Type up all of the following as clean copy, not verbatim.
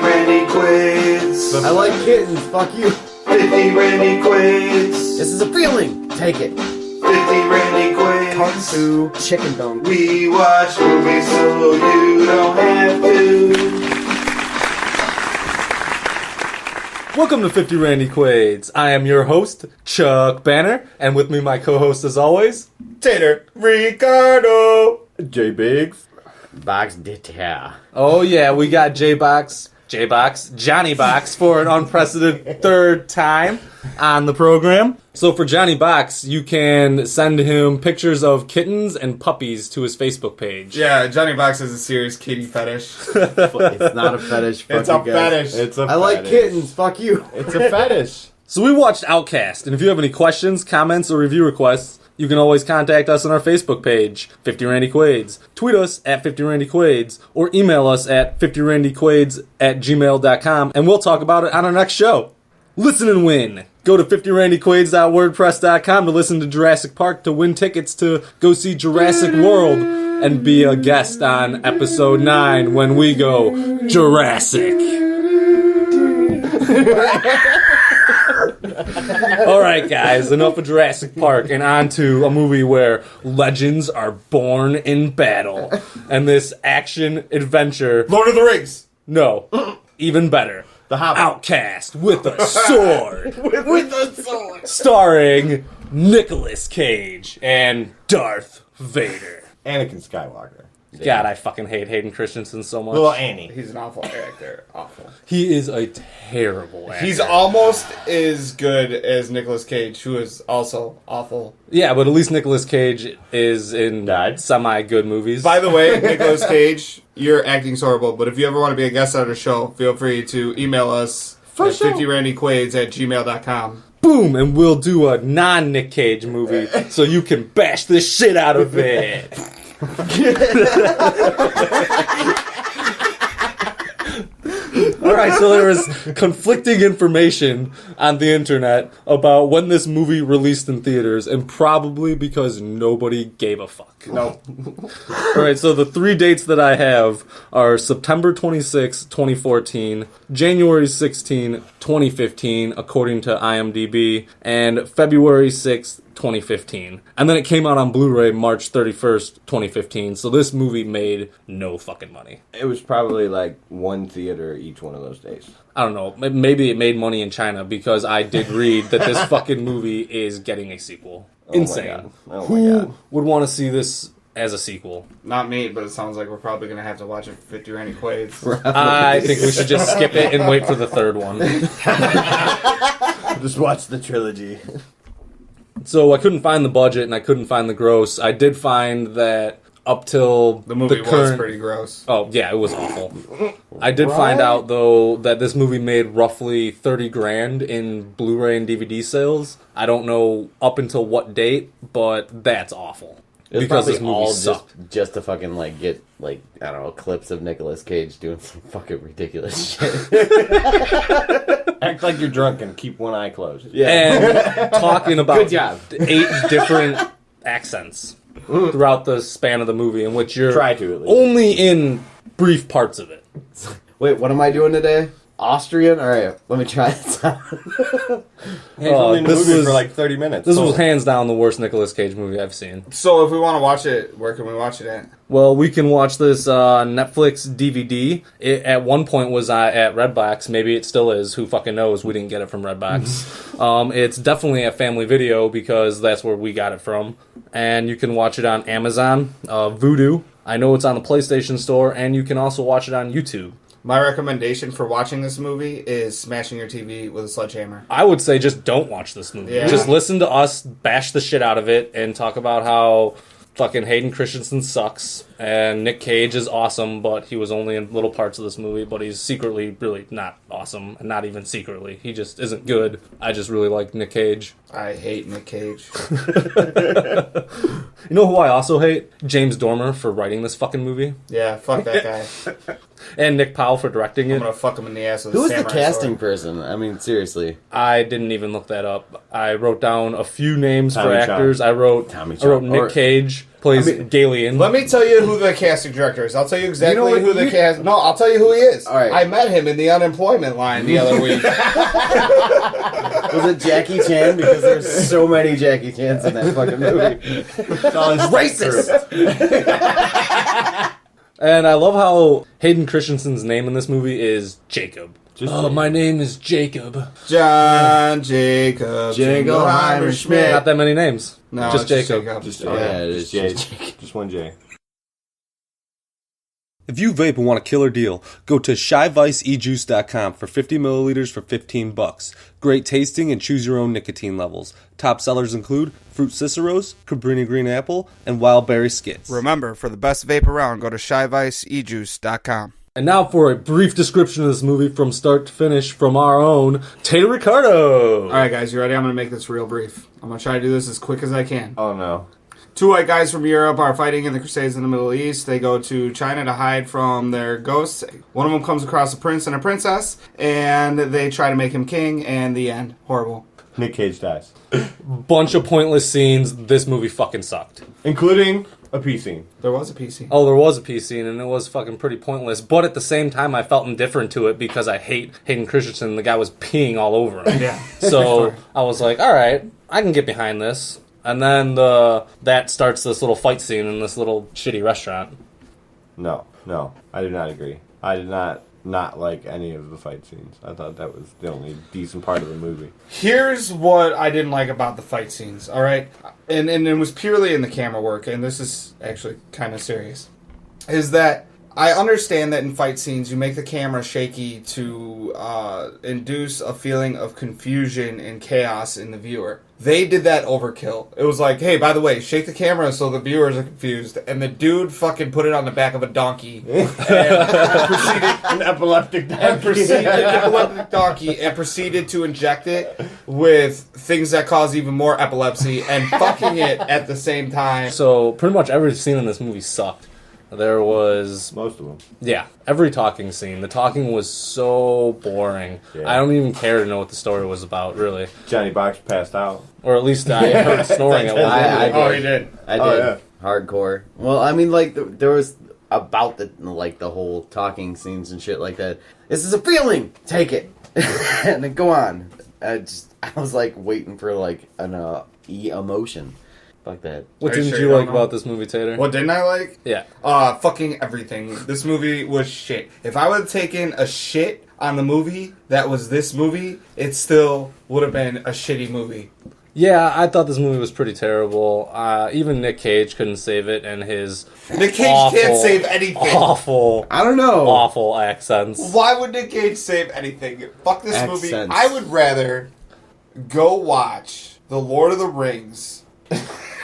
Randy Quaids. I like kittens, fuck you. 50 Randy Quaids. This is a feeling. Take it. 50 Randy Quaids. Talk to chicken donkey. We watch movies so you don't have to. Welcome to 50 Randy Quaids. I am your host, Chuck Banner, and with me my co-host as always, Tater Ricardo. J Biggs. Box Dita. Oh yeah, we got J-Box, Johnny Box for an unprecedented third time on the program. So for Johnny Box, you can send him pictures of kittens and puppies to his Facebook page. Yeah, Johnny Box has a serious kitty fetish. It's not a fetish. Fuck It's a you guys. fetish. I like kittens. Fuck you. It's a fetish. So we watched Outcast, and if you have any questions, comments, or review requests, you can always contact us on our Facebook page, 50 Randy Quaids. Tweet us at 50 Randy Quaids, or email us at 50randyquaids@gmail.com, and we'll talk about it on our next show. Listen and win. Go to 50randyquaids.wordpress.com to listen to Jurassic Park to win tickets to go see Jurassic World and be a guest on episode 9 when we go Jurassic. Alright guys, enough of Jurassic Park and on to a movie where legends are born in battle. And this action adventure... Lord of the Rings. No, even better. The Hobbit. Outcast with a sword. With a sword. Starring Nicolas Cage and Darth Vader. Anakin Skywalker. God, I fucking hate Hayden Christensen so much. Little Annie. He's an awful actor. Awful. He is a terrible actor. He's almost as good as Nicolas Cage, who is also awful. Yeah, but at least Nicolas Cage is in Died. semi-good movies. By the way, Nicolas Cage, your acting's horrible, but if you ever want to be a guest on our show, feel free to email us at 50randyquaids@gmail.com. Boom, and we'll do a non-Nick Cage movie so you can bash the shit out of it. Alright, so there was conflicting information on the internet about when this movie released in theaters, and probably because nobody gave a fuck. No. Alright, so the 3 dates that I have are September 26, 2014, January 16, 2015, according to IMDb, and February 6th, 2015. And then it came out on Blu-ray March 31st, 2015. So this movie made no fucking money. It was probably like one theater each one of those days. I don't know. Maybe it made money in China because I did read that this fucking movie is getting a sequel. Oh my Insane. God. Oh my Who God. would want to see this as a sequel? Not me, but it sounds like we're probably going to have to watch it for 50 Randy Quaids. I think we should just skip it and wait for the third one. Just watch the trilogy. So I couldn't find the budget and I couldn't find the gross. I did find that up till The movie was pretty gross. Oh, yeah, it was awful. I did find out, though, that this movie made roughly $30,000 in Blu-ray and DVD sales. I don't know up until what date, but that's awful. It's Because this probably movie all sucked. just to fucking like get like I don't know clips of Nicolas Cage doing some fucking ridiculous shit. Act like you're drunk and keep one eye closed. And talking about Good job. 8 different accents throughout the span of the movie, in which you're Try to, at least. only in brief parts of it. Wait, what am I doing today? Austrian? Alright, let me try this out. Hey, only in the this movie was- for like 30 minutes. This was So- hands down the worst Nicolas Cage movie I've seen. So if we want to watch it, where can we watch it at? Well, we can watch this Netflix DVD. It at one point was at Redbox. Maybe it still is. Who fucking knows? We didn't get it from Redbox. It's definitely a family video because that's where we got it from. And you can watch it on Amazon, Vudu. I know it's on the PlayStation Store, and you can also watch it on YouTube. My recommendation for watching this movie is smashing your TV with a sledgehammer. I would say just don't watch this movie. Yeah. Just listen to us bash the shit out of it and talk about how fucking Hayden Christensen sucks and Nick Cage is awesome, but he was only in little parts of this movie, but he's secretly really not awesome, and not even secretly. He just isn't good. I just really like Nick Cage. I hate Nick Cage. You know who I also hate? James Dormer for writing this fucking movie. Yeah, fuck that guy. And Nick Powell for directing I'm it. gonna fuck him in the ass with Who a was the samurai casting sword. person? I mean, seriously. I didn't even look that up. I wrote down a few names Tommy for Chong. actors. I wrote Tommy I wrote Chong. Nick Or- Cage, plays Galen. Let me tell you who the casting director is. I'll tell you exactly what, who the cast. No, I'll tell you who he is. All right. I met him in the unemployment line the other week. Was it Jackie Chan? Because there's so many Jackie Chans in that fucking movie. Racist! And I love how Hayden Christensen's name in this movie is Jacob. My name is Jacob. John Jacob Jingleheimer Schmidt. Not that many names. No, just it's Jacob. Just, Oh, yeah, it is J. just Just one J. If you vape and want a killer deal, go to shyviceejuice.com for 50 milliliters for $15. Great tasting and choose your own nicotine levels. Top sellers include Fruit Ciceros, Cabrini Green Apple, and Wild Berry Skits. Remember, for the best vape around, go to shyviceejuice.com. And now for a brief description of this movie from start to finish from our own Tater Ricardo. All right, guys, you ready? I'm going to make this real brief. I'm going to try to do this as quick as I can. Oh no. Two white guys from Europe are fighting in the Crusades in the Middle East. They go to China to hide from their ghosts. One of them comes across a prince and a princess, and they try to make him king, and the end. Horrible. Nick Cage dies. Bunch of pointless scenes. This movie fucking sucked. Including a pee scene. There was a PC. Oh, there was a pee scene, and it was fucking pretty pointless. But at the same time, I felt indifferent to it because I hate Hayden Christensen. The guy was peeing all over him. Yeah. So I was like, all right, I can get behind this. And then that starts this little fight scene in this little shitty restaurant. No, I do not agree. I did not like any of the fight scenes. I thought that was the only decent part of the movie. Here's what I didn't like about the fight scenes, all right? And it was purely in the camera work, and this is actually kind of serious. Is that I understand that in fight scenes you make the camera shaky to induce a feeling of confusion and chaos in the viewer. They did that overkill. It was like, hey, by the way, shake the camera so the viewers are confused. And the dude fucking put it on the back of a donkey. And proceeded, An epileptic donkey and proceeded to inject it with things that cause even more epilepsy and fucking it at the same time. So pretty much every scene in this movie sucked. There was... Most of them. Yeah, every talking scene. The talking was so boring. Yeah. I don't even care to know what the story was about, really. Johnny Box passed out. Or at least I heard snoring at one point. I did. Oh, he did. I did. Oh, yeah. Hardcore. Well, I mean, like, there was about the whole talking scenes and shit like that. This is a feeling! Take it! And then go on. I was, like, waiting for, like, an emotion. Fuck that. What Are you didn't sure you you like don't know? about this movie, Tater? What didn't I like? Yeah. Fucking everything. This movie was shit. If I would have taken a shit on the movie that was this movie, it still would have been a shitty movie. Yeah, I thought this movie was pretty terrible. Even Nick Cage couldn't save it, and his Nick Cage can't save anything. I don't know. awful accents. Why would Nick Cage save anything? Fuck this movie. Accents. I would rather go watch The Lord of the Rings.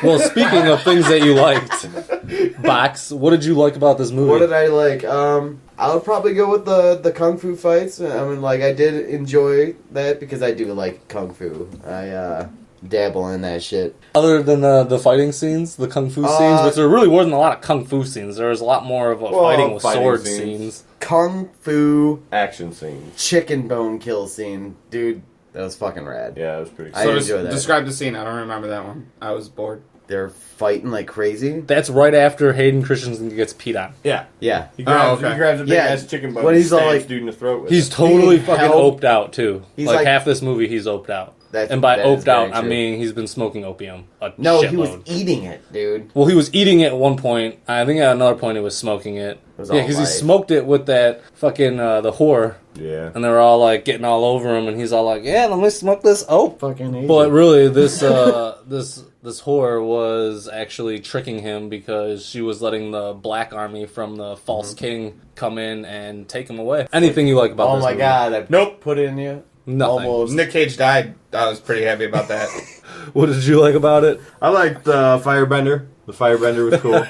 Well, speaking of things that you liked, Box, what did you like about this movie? What did I like? I would probably go with the kung fu fights. I mean, like, I did enjoy that because I do like kung fu. I dabble in that shit. Other than the fighting scenes, the kung fu scenes, which there really wasn't a lot of kung fu scenes. There was a lot more of fighting with sword scenes. Kung fu Action scenes. chicken bone kill scene. Dude, that was fucking rad. Yeah, it was pretty cool. I enjoy that. Describe the scene. I don't remember that one. I was bored. They're fighting like crazy. That's right after Hayden Christensen gets peed on. Yeah. Yeah. He grabs, okay. he grabs a big Yeah, ass chicken bone when and he's all stabs like- dude in the throat with He's it. totally Being fucking held- oped out, too. He's Like like- half this movie, he's oped out. That's- And by that is oped out, very I true. mean he's been smoking opium. No, shitload. he was eating it, dude. Well, he was eating it at one point. I think at another point he was smoking it. was Yeah, all because he light. smoked it with that fucking, the whore. Yeah. And they were all, like, getting all over him, and he's all like, yeah, let me smoke this. Oh. Fucking Asian. But really, this this whore was actually tricking him because she was letting the black army from the false king come in and take him away. Anything you like about Oh this my movie? god, I Nope. put it in you. Nothing. Almost. Nick Cage died. I was pretty happy about that. What did you like about it? I liked the Firebender. The Firebender was cool.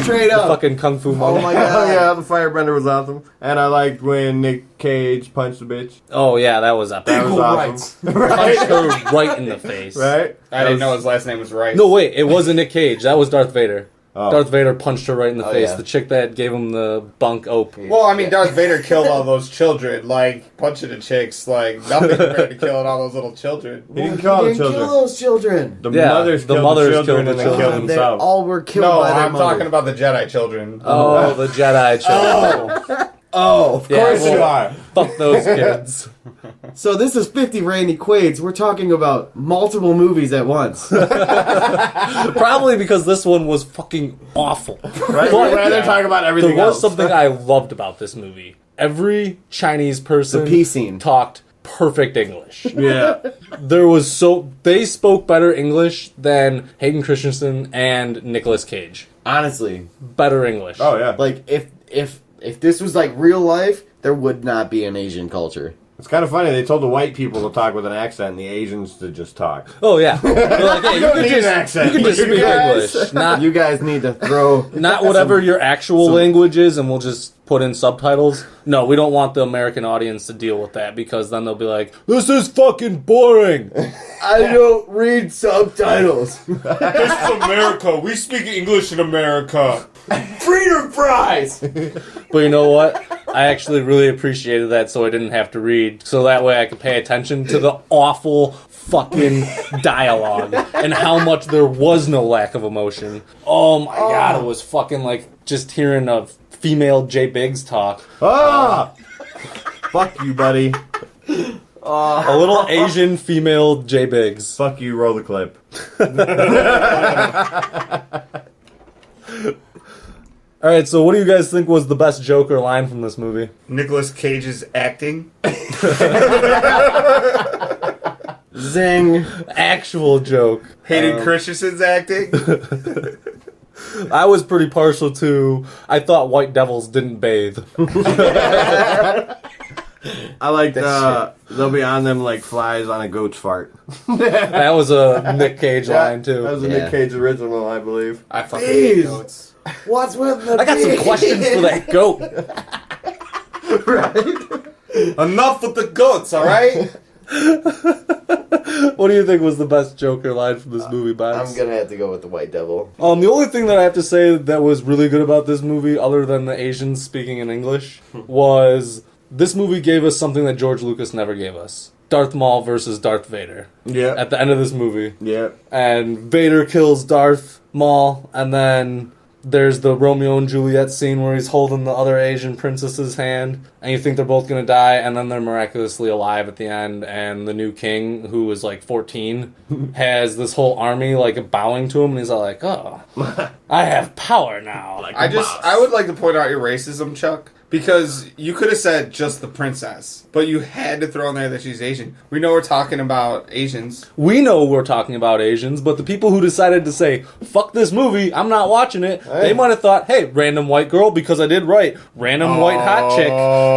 Straight up. Fucking kung fu Oh moment. my Oh god. yeah, the Firebender was awesome. And I liked when Nick Cage punched the bitch. Oh yeah, that was epic. That was awesome. Punched her right in the face. Right? I didn't know his last name was Rice. No, wait, it wasn't Nick Cage. That was Darth Vader. Oh. Darth Vader punched her right in the face. yeah. The chick that gave him the bunk ope. Well, I mean, Darth Vader killed all those children. Like, punching the chicks, like, nothing compared to killing all those little children. He didn't kill all the He didn't children. kill those children. The Yeah, mothers the killed mothers the children killed and the then killed children. They themselves. all were killed No, by their I'm mothers. talking about the Jedi children. Oh, the Jedi children. Oh, of Yeah, course well, you are. Fuck those kids. So this is 50 Randy Quaids. We're talking about multiple movies at once. Probably because this one was fucking awful. Right? But We'd rather talk about everything there was else. something I loved about this movie. Every Chinese person The pee scene. talked perfect English. Yeah. They spoke better English than Hayden Christensen and Nicolas Cage. Honestly, Better English. Oh, yeah. like if this was like real life, there would not be an Asian culture. It's kind of funny. They told the white people to talk with an accent and the Asians to just talk. Oh yeah. They're like, hey, you don't can need just, an accent. you can just You speak guys- English, not You guys need to throw not whatever your actual language is, and we'll just put in subtitles. No, we don't want the American audience to deal with that because then they'll be like, "This is fucking boring." I don't read subtitles. This is America. We speak English in America. Freedom fries. But you know what? I actually really appreciated that, so I didn't have to read. So that way I could pay attention to the awful fucking dialogue and how much there was no lack of emotion. Oh my god, it was fucking like just hearing a female J Biggs talk. Ah! Fuck you, buddy. A little Asian female J Biggs. Fuck you, roll the clip. Alright, so what do you guys think was the best joke or line from this movie? Nicolas Cage's acting. Zing. Actual joke. Hayden Christensen's acting. I was pretty partial to, I thought white devils didn't bathe. I like they'll be on them like flies on a goat's fart. That was a Nick Cage line too. That was a Yeah. Nick Cage original, I believe. I fucking hate Bees. goats. What's with the I got some bees? questions for that goat. Enough with the goats, all right? What do you think was the best Joker line from this movie, Bob? I'm gonna have to go with the White Devil. The only thing that I have to say that was really good about this movie, other than the Asians speaking in English, was this movie gave us something that George Lucas never gave us. Darth Maul versus Darth Vader. Yeah. At the end of this movie. Yeah. And Vader kills Darth Maul, and then there's the Romeo and Juliet scene where he's holding the other Asian princess's hand, and you think they're both gonna die, and then they're miraculously alive at the end, and the new king, who is like 14, has this whole army like bowing to him, and he's all like, "Oh, I have power now." Like, I would like to point out your racism, Chuck, because you could have said just the princess, but you had to throw in there that she's Asian. We know we're talking about Asians. we know we're talking about Asians, but the people who decided to say, "Fuck this movie, I'm not watching it," they might have thought, "Hey, random white girl," because I did right. Random white hot chick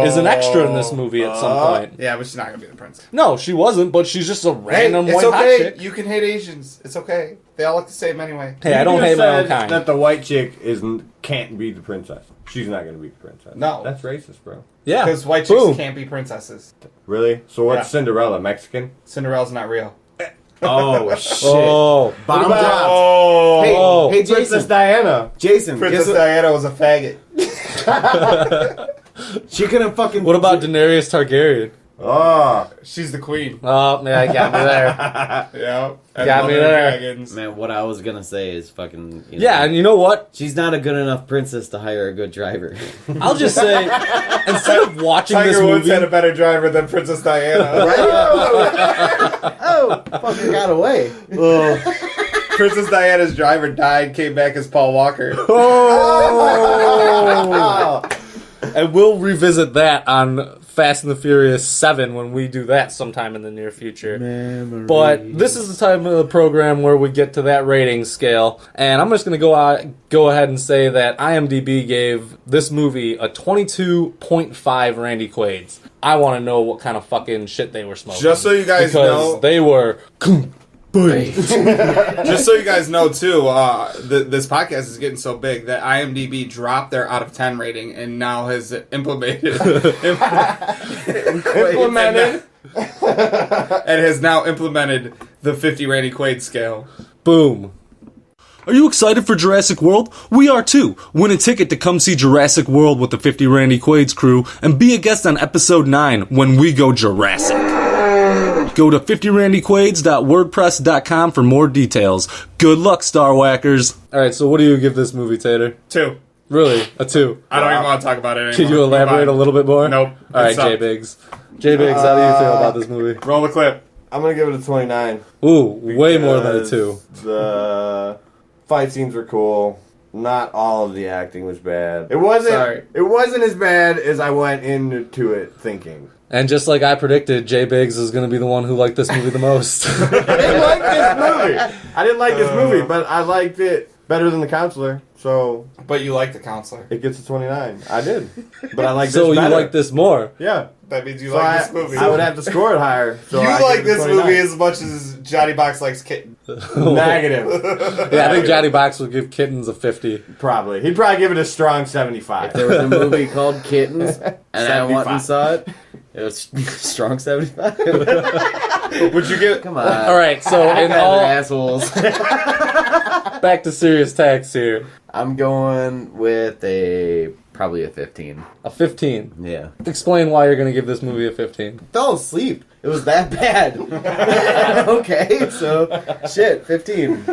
is an extra in this movie at some point. Yeah, but she's not gonna be the princess. No, she wasn't, but she's just a random hey, white it's hot okay. chick. You can hate Asians. It's okay. They all look the same anyway. Hey, I don't You hate just my own said kind. that the white chick can't be the princess. She's not gonna be the princess. No. That's racist, bro. Yeah, Because white chicks Boom. can't be princesses. Really? So what's Yeah. Cinderella? Mexican? Cinderella's not real. Oh shit! Oh, Bomb about- dropped. Hey, Oh. hey, Princess Jason. Diana. Jason, Princess guess what? Diana was a faggot. She couldn't fucking. what about Daenerys Targaryen? Oh, She's the queen. Oh, yeah, you got me there. Yeah. Got me there. Dragons. Man, what I was gonna say is fucking. You know, Yeah, and you know what? she's not a good enough princess to hire a good driver. I'll just say, instead of watching this Tiger Woods movie, had a better driver than Princess Diana. Oh, fucking got away. Princess Diana's driver died, came back as Paul Walker. Oh. and we'll revisit that on Fast and the Furious 7 when we do that sometime in the near future. But this is the time of the program where we get to that rating scale, and I'm just going to go ahead and say that IMDb gave this movie a 22.5 Randy Quaids. I want to know what kind of fucking shit they were smoking. Just so you guys because know- they were. Just so you guys know, too, this podcast is getting so big that IMDb dropped their out of 10 rating and now has implemented and has now implemented the 50 Randy Quaid scale. Boom. Are you excited for Jurassic World? We are too. Win a ticket to come see Jurassic World with the 50 Randy Quaids crew and be a guest on episode 9 when we go Jurassic. Go to 50randyquaids.wordpress.com for more details. Good luck, Star Whackers. Alright, so what do you give this movie, Tater? 2. Really? A 2? I don't even want to talk about it anymore. Could you elaborate a little bit more? Nope. Alright, It sucked. J-Biggs. J-Biggs, how do you feel about this movie? Roll the clip. I'm gonna give it a 29. Ooh, way more than a because 2. The fight scenes were cool. Not all of the acting was bad. It wasn't. Sorry. It wasn't as bad as I went into it thinking. And just like I predicted, J-Biggs is going to be the one who liked this movie the most. I didn't like this movie. I didn't like this movie, but I liked it better than The Counselor. So But you like The Counselor. it gets a 29. I did, but I like So this you better. like this more? Yeah. That means you So like this movie. I would have to score it higher. So you I like give it a this 29. movie as much as Johnny Box likes kittens. Negative. Yeah, I think Johnny Box would give Kittens a 50. Probably. He'd probably give it a strong 75. There was a movie called Kittens, and I went 75. and saw it. It was strong 75. Would you give? Come on. All right, so You in guys are all, assholes. back to serious tax here. I'm going with probably a 15. A 15. Yeah. Explain why you're going to give this movie a 15. Fell asleep. It was that bad. Okay, so shit, 15.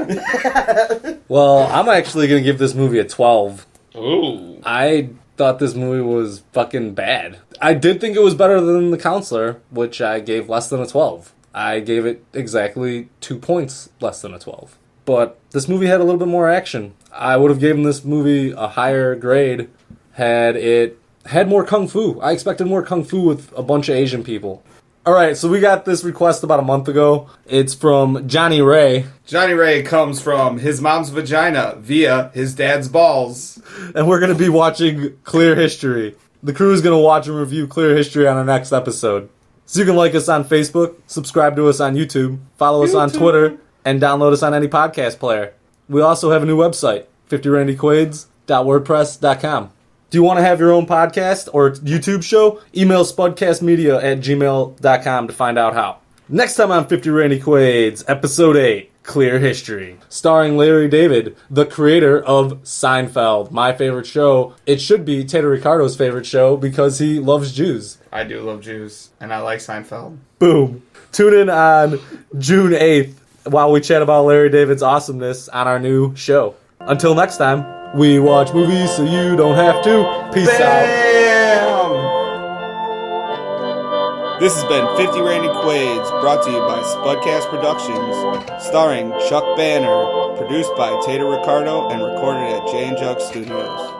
Well, I'm actually going to give this movie a 12. Ooh. I thought this movie was fucking bad. I did think it was better than The Counselor, which I gave less than a 12. I gave it exactly 2 points less than a 12. But this movie had a little bit more action. I would have given this movie a higher grade had it had more kung fu. I expected more kung fu with a bunch of Asian people. Alright, so we got this request about a month ago. It's from Johnny Ray. Johnny Ray comes from his mom's vagina via his dad's balls. And we're going to be watching Clear History. The crew is going to watch and review Clear History on our next episode. So you can like us on Facebook, subscribe to us on YouTube, follow us on Twitter, and download us on any podcast player. We also have a new website, 50randyquaids.wordpress.com. Do you want to have your own podcast or YouTube show? Email spudcastmedia@gmail.com to find out how. Next time on 50 Randy Quaids, Episode 8, Clear History. Starring Larry David, the creator of Seinfeld, my favorite show. It should be Tater Ricardo's favorite show because he loves Jews. I do love Jews, and I like Seinfeld. Boom. Tune in on June 8th while we chat about Larry David's awesomeness on our new show. Until next time, we watch movies so you don't have to. Peace out. This has been 50 Randy Quaids, brought to you by Spudcast Productions, starring Chuck Banner, produced by Tater Ricardo, and recorded at J and Jug Studios.